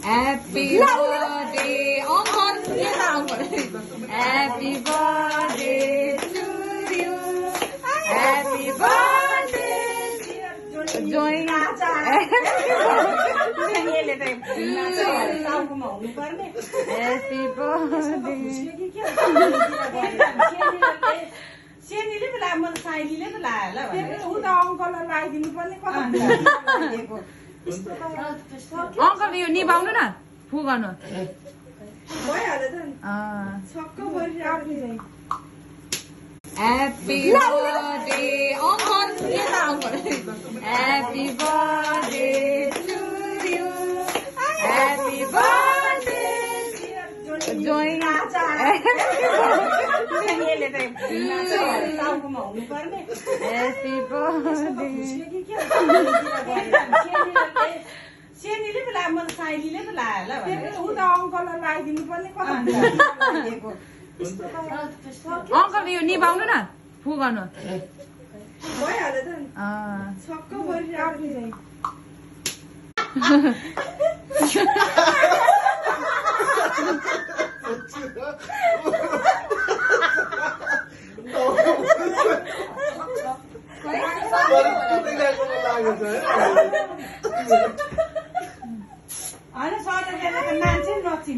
Happy birthday, Uncle. Yes, Uncle. Happy birthday to you. Happy birthday, Joy. Happy birthday. सेनीले पो लाग्यो मलाई साइलीले पो लाग्यो होला उता अङ्कललाई लगाइदिनु पर्ने अङ्कल यो निभाउनु न फु गर्नु भइहाल्यो त छक्क परिरहेको Happy birthday, Uncle. Yes, Uncle. Happy birthday to you. Happy birthday, Joy. Happy birthday. सेनीले पो लाग्यो मलाई साइलीले पो लाग्यो होला उता अङ्कललाई लगाइदिनु पर्ने अङ्कल यो निभाउनु न फु गर्नु भइहाल्यो त छक्क परिरहेको होइन सर मान्छे नचिन्